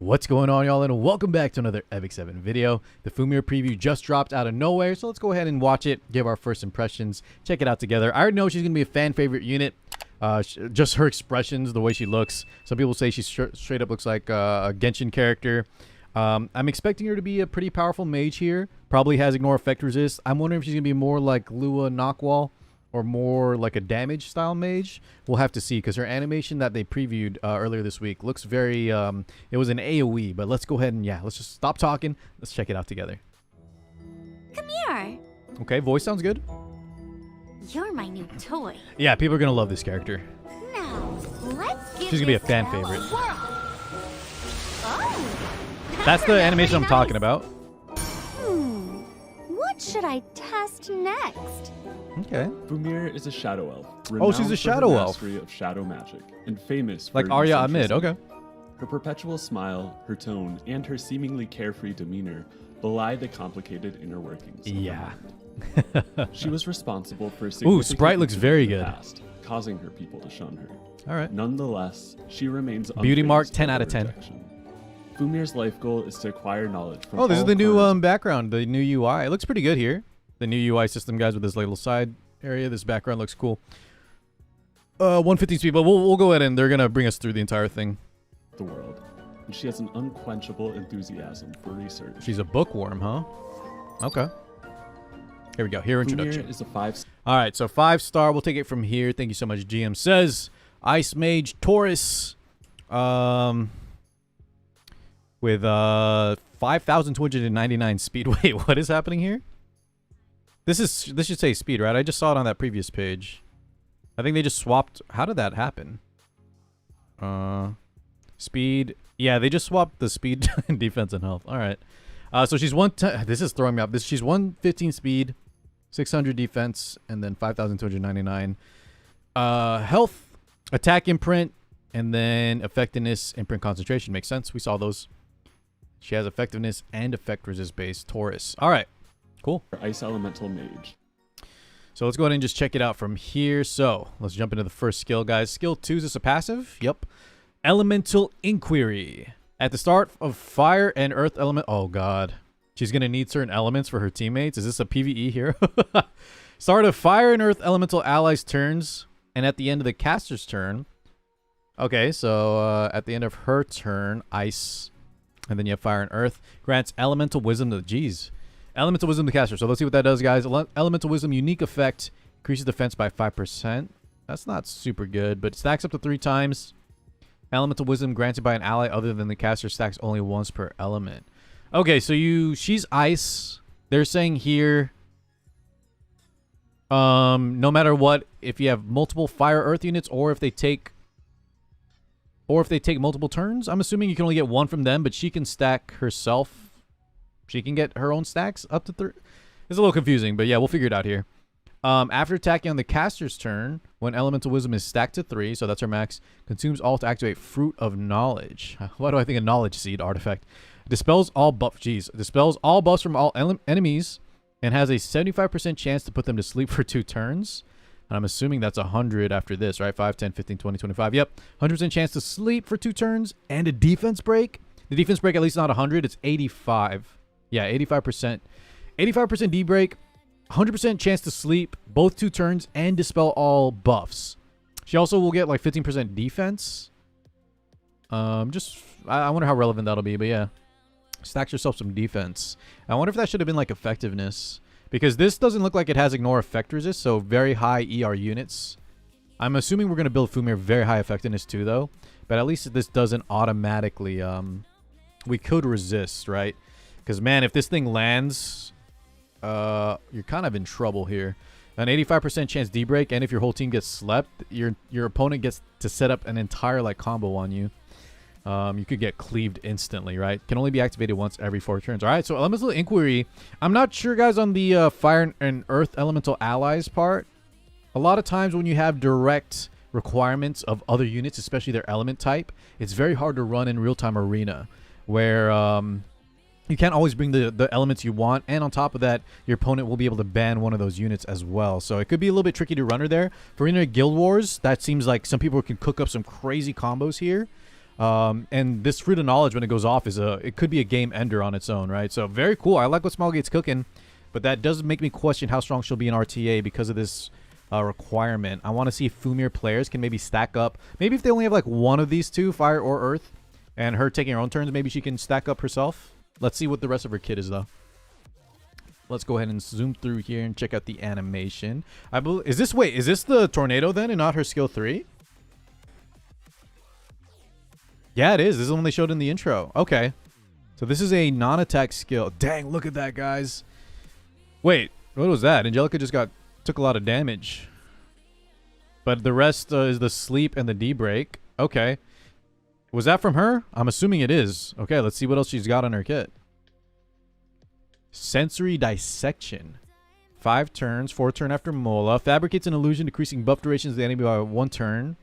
What's going on, y'all, and welcome back to another Epic 7 video. The FUMYR preview just dropped out of nowhere, so let's go ahead and watch it, give our first impressions, check it out together. I already know she's going to be a fan favorite unit. Just her expressions, the way she looks. Some people say she straight up looks like a Genshin character. I'm expecting her to be a pretty powerful mage here. Probably has ignore effect resist. I'm wondering if she's going to be more like Lua Knockwall or more like a damage style mage. We'll have to see, because her animation that they previewed earlier this week looks very it was an AoE. But let's go ahead and let's just stop talking, let's check it out together. Come here. Okay, voice sounds good. You're my new toy. Yeah, people are gonna love this character. Now let's give She's gonna be a this fan girl favorite. whirl. Oh, That's the animation I'm talking about. What should I test next? Okay. FUMYR is a shadow elf. Oh, she's a renowned for shadow her elf. mastery of shadow magic, and famous for Like her Arya Amid. eccentricity. Okay. Her perpetual smile, her tone, and her seemingly carefree demeanor belie the complicated inner workings. of her Yeah. mind. She was responsible for Ooh, Sprite looks very in the good. past, causing her people to shun her. All right. Nonetheless, she remains Beauty mark, unfazed 10 by out of the 10. rejection. FUMYR's life goal is to acquire knowledge from Oh, this is all the new corners background, the new UI. It looks pretty good here. The new UI system, guys, with this little side area. This background looks cool. 115 speed, but we'll go ahead and they're gonna bring us through the entire thing. of the world, and she has an unquenchable enthusiasm for research. She's a bookworm, huh? Okay. Here we go. Here, introduction. FUMYR is a 5 All right, so 5-star. We'll take it from here. Thank you so much. GM says Ice Mage Taurus, with 5,299 speed. Wait, what is happening here? This should say speed, right? I just saw it on that previous page. I think they just swapped. How did that happen? Speed. Yeah, they just swapped the speed and defense and health. All right. So she's this is throwing me off. She's 115 speed, 600 defense, and then 5,299 health, attack imprint, and then effectiveness, imprint, concentration. Makes sense. We saw those. She has effectiveness and effect resist base. Taurus. All right. Cool. ice elemental mage. So let's go ahead and just check it out from here. So let's jump into the first skill, guys. Skill 2, is this a passive? Yep. Elemental Inquiry. At the start of fire and earth element. Oh, God. She's going to need certain elements for her teammates. Is this a PvE here? Start of fire and earth elemental allies' turns. And at the end of the caster's turn. Okay, so at the end of her turn, ice. And then you have fire and earth. Grants elemental wisdom to... Jeez. Elemental wisdom to the caster. So let's see what that does, guys. Elemental wisdom unique effect. Increases defense by 5%. That's not super good, but stacks up to 3 times. Elemental wisdom granted by an ally other than the caster stacks only once per element. Okay, so she's ice. They're saying here, no matter what, if you have multiple fire earth units, or if they take multiple turns, I'm assuming you can only get 1 from them, but she can stack herself. She can get her own stacks up to 3. It's a little confusing, but yeah, we'll figure it out here. After attacking on the caster's turn, when elemental wisdom is stacked to 3, so that's her max, consumes all to activate Fruit of Knowledge. Why do I think a knowledge seed artifact? Dispels all dispels all buffs from all enemies, and has a 75% chance to put them to sleep for 2 turns. And I'm assuming that's 100 after this, right? 5, 10, 15, 20, 25. Yep. 100% chance to sleep for 2 turns, and a defense break. The defense break, at least not 100, it's 85. Yeah, 85%. 85% D-break, 100% chance to sleep, both 2 turns, and dispel all buffs. She also will get like 15% defense. I wonder how relevant that'll be, but yeah. Stacks yourself some defense. I wonder if that should have been like effectiveness, because this doesn't look like it has ignore effect resist, so very high ER units. I'm assuming we're going to build FUMYR very high effectiveness too, though. But at least this doesn't automatically... we could resist, right? Because, man, if this thing lands, you're kind of in trouble here. An 85% chance D-break, and if your whole team gets slept, your opponent gets to set up an entire like combo on you. You could get cleaved instantly, right? Can only be activated once every 4 turns. All right, so Elemental Inquiry. I'm not sure, guys, on the Fire and Earth Elemental Allies part. A lot of times when you have direct requirements of other units, especially their element type, it's very hard to run in real-time arena, where... you can't always bring the elements you want, and on top of that, your opponent will be able to ban one of those units as well. So it could be a little bit tricky to run her there. For Inner Guild Wars, that seems like some people can cook up some crazy combos here. And this Fruit of Knowledge, when it goes off, it could be a game ender on its own, right? So very cool. I like what Smilegate's cooking, but that does make me question how strong she'll be in RTA because of this requirement. I want to see if FUMYR players can maybe stack up. Maybe if they only have like one of these two, Fire or Earth, and her taking her own turns, maybe she can stack up herself. Let's see what the rest of her kit is, though. Let's go ahead and zoom through here and check out the animation. I believe is this the tornado then and not her skill 3? Yeah, it is. This is the one they showed in the intro. Okay. So this is a non-attack skill. Dang, look at that, guys. Wait, what was that? Angelica just took a lot of damage. But the rest is the sleep and the D-break. Okay. Was that from her? I'm assuming it is. Okay, let's see what else she's got on her kit. Sensory Dissection. 5 turns, 4 turn after Mola. Fabricates an illusion, decreasing buff durations of the enemy by 1 turn.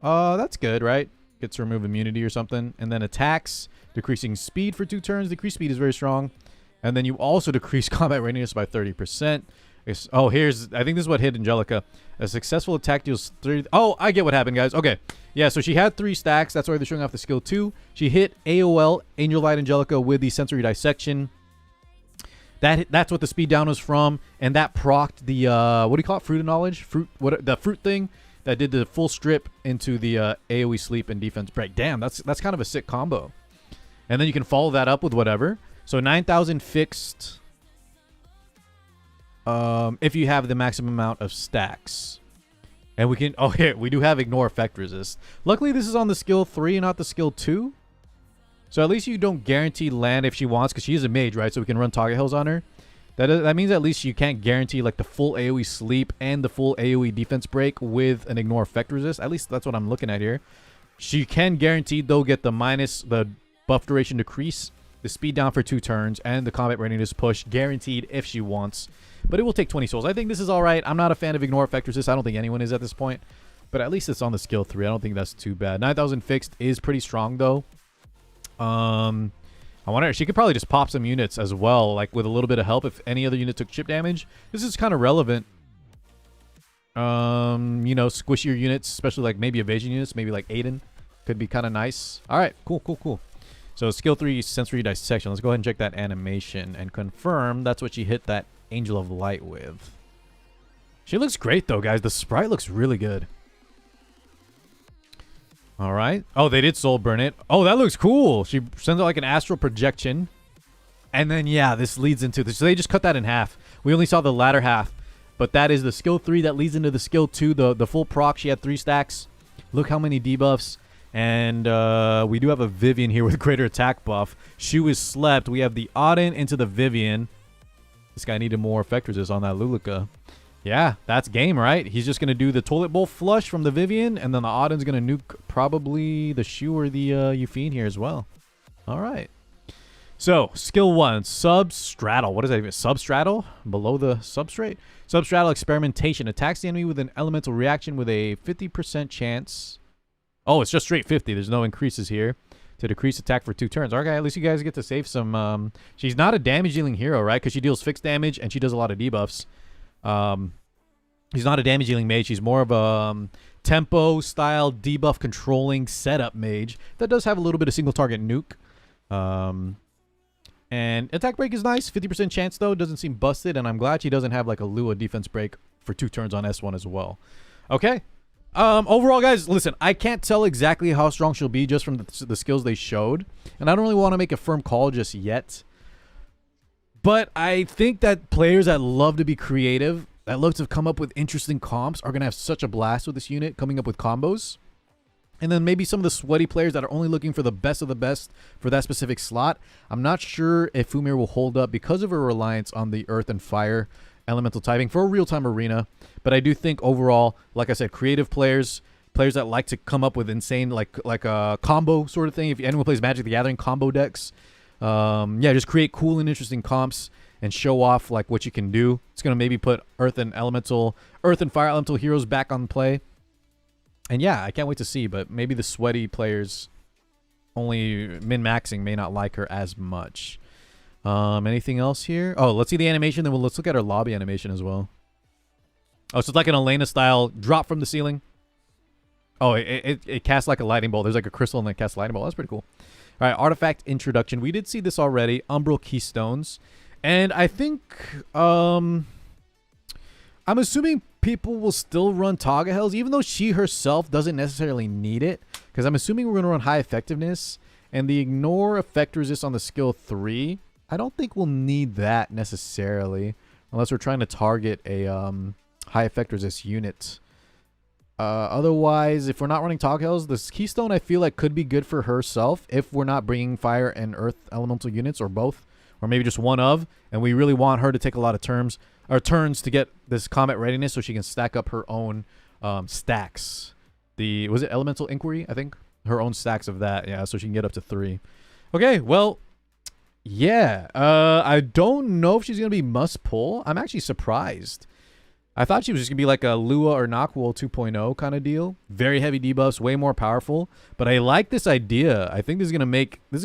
That's good, right? Gets to remove immunity or something. And then attacks, decreasing speed for 2 turns. Decreased speed is very strong. And then you also decrease combat readiness by 30%. I think this is what hit Angelica. A successful attack deals 3. Oh, I get what happened, guys. Okay. Yeah, so she had 3 stacks. That's why they're showing off the skill 2. She hit AOL, Angel Light Angelica, with the Sensory Dissection. That's what the speed down was from. And that procced the, what do you call it? Fruit of Knowledge? The fruit thing that did the full strip into the AoE sleep and defense break. Damn, that's kind of a sick combo. And then you can follow that up with whatever. So 9,000 fixed if you have the maximum amount of stacks. And we can... Oh, here. We do have Ignore Effect Resist. Luckily, this is on the skill 3 and not the skill 2. So at least you don't guarantee land if she wants, because she is a mage, right? So we can run target hills on her. That means at least you can't guarantee like the full AoE sleep and the full AoE defense break with an Ignore Effect Resist. At least that's what I'm looking at here. She can guarantee, though, get the buff duration decrease, the speed down for 2 turns, and the combat readiness push guaranteed if she wants. But it will take 20 souls. I think this is all right. I'm not a fan of Ignore Effect Resist. I don't think anyone is at this point. But at least it's on the skill 3. I don't think that's too bad. 9,000 fixed is pretty strong, though. I wonder, she could probably just pop some units as well, like with a little bit of help if any other unit took chip damage. This is kind of relevant. You know, squishier units, especially like maybe evasion units, maybe like Aiden, could be kind of nice. All right, cool. So skill 3, Sensory Dissection. Let's go ahead and check that animation and confirm that's what she hit that Angel of Light with. She looks great though, guys. The sprite looks really good. All right. Oh, they did soul burn it. Oh, that looks cool. She sends out like an astral projection. And then, yeah, this leads into this. So they just cut that in half. We only saw the latter half. But that is the skill 3 that leads into the skill 2. The full proc. She had 3 stacks. Look how many debuffs. And we do have a Vivian here with greater attack buff. Shu is slept. We have the Auden into the Vivian. This guy needed more effect resist on that Luluka. Yeah, that's game, right? He's just going to do the toilet bowl flush from the Vivian, and then the Auden's going to nuke probably the Shu or the Euphine here as well. All right. So, skill 1, Substraddle. What is that even? Substraddle? Below the substrate? Substraddle Experimentation. Attacks the enemy with an elemental reaction with a 50% chance. Oh, it's just straight 50. There's no increases here. To decrease attack for 2 turns. Okay, at least you guys get to save some... she's not a damage-dealing hero, right? Because she deals fixed damage, and she does a lot of debuffs. She's not a damage-dealing mage. She's more of a tempo-style, debuff-controlling setup mage. That does have a little bit of single-target nuke. And attack break is nice. 50% chance, though. Doesn't seem busted, and I'm glad she doesn't have, like, a Lua defense break for 2 turns on S1 as well. Okay. Overall, guys, listen, I can't tell exactly how strong she'll be just from the skills they showed. And I don't really want to make a firm call just yet. But I think that players that love to be creative, that love to come up with interesting comps, are going to have such a blast with this unit, coming up with combos. And then maybe some of the sweaty players that are only looking for the best of the best for that specific slot. I'm not sure if FUMYR will hold up because of her reliance on the Earth and Fire elemental typing for a real-time arena. But I do think overall, like I said, creative players that like to come up with insane, like a combo sort of thing. If anyone plays Magic the Gathering combo decks, yeah, just create cool and interesting comps and show off like what you can do. It's going to maybe put Earth and Fire elemental heroes back on play. And yeah, I can't wait to see, but maybe the sweaty players only min-maxing may not like her as much. Anything else here? Oh, let's see the animation, then let's look at her lobby animation as well. Oh, so it's like an Elena style drop from the ceiling. Oh, it casts like a lightning bolt. There's like a crystal and then casts a lightning bolt. That's pretty cool. All right, artifact introduction. We did see this already. Umbral Keystones. And I think, I'm assuming people will still run Tagahells, even though she herself doesn't necessarily need it. Because I'm assuming we're going to run high effectiveness. And the ignore effect resist on the skill 3. I don't think we'll need that necessarily. Unless we're trying to target a high effect resist unit. Otherwise, if we're not running Tagahells, this Keystone I feel like could be good for herself if we're not bringing fire and earth elemental units or both. Or maybe just one of, and we really want her to take a lot of turns to get this combat readiness so she can stack up her own stacks. Was it Elemental Inquiry, I think? Her own stacks of that, yeah, so she can get up to 3. Okay, well, yeah. I don't know if she's going to be must pull. I'm actually surprised. I thought she was just going to be like a Lua or Noctwall 2.0 kind of deal. Very heavy debuffs, way more powerful. But I like this idea. I think this is going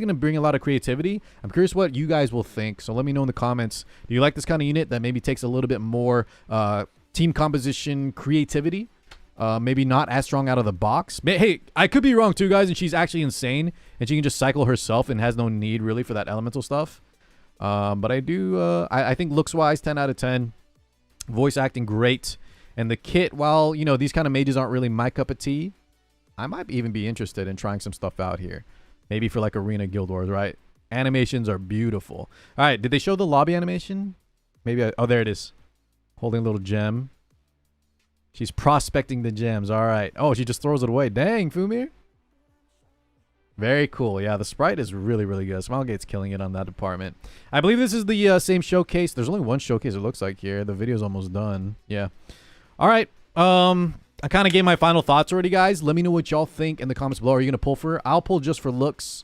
to bring a lot of creativity. I'm curious what you guys will think. So let me know in the comments. Do you like this kind of unit that maybe takes a little bit more team composition creativity? Maybe not as strong out of the box. Hey, I could be wrong too, guys, and she's actually insane. And she can just cycle herself and has no need really for that elemental stuff. But I think looks-wise, 10 out of 10. Voice acting great, and the kit, while you know these kind of mages aren't really my cup of tea, I might even be interested in trying some stuff out here, maybe for like Arena Guild Wars, right? Animations are beautiful. All right, did they show the lobby animation? Maybe oh, there it is, holding a little gem. She's prospecting the gems. All right. Oh, she just throws it away. Dang, FUMYR. Very cool. Yeah, the sprite is really, really good. Smilegate's killing it on that department. I believe this is the same showcase. There's only one showcase it looks like here. The video's almost done. Yeah. All right. I kind of gave my final thoughts already, guys. Let me know what y'all think in the comments below. Are you going to pull for her? I'll pull just for looks.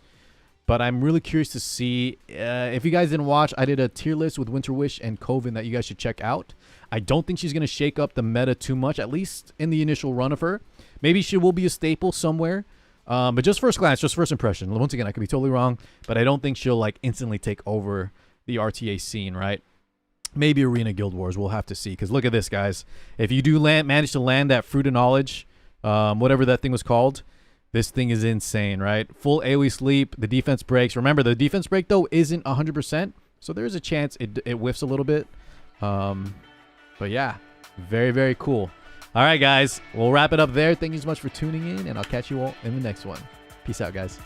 But I'm really curious to see. If you guys didn't watch, I did a tier list with Winter Wish and Coven that you guys should check out. I don't think she's going to shake up the meta too much, at least in the initial run of her. Maybe she will be a staple somewhere. But just first glance, just first impression. Once again, I could be totally wrong, but I don't think she'll like instantly take over the RTA scene, right? Maybe Arena Guild Wars. We'll have to see. Because look at this, guys. If you do manage to land that Fruit of Knowledge, whatever that thing was called, this thing is insane, right? Full AoE sleep. The defense breaks. Remember, the defense break, though, isn't 100%. So there's a chance it whiffs a little bit. But yeah, very, very cool. All right, guys, we'll wrap it up there. Thank you so much for tuning in, and I'll catch you all in the next one. Peace out, guys.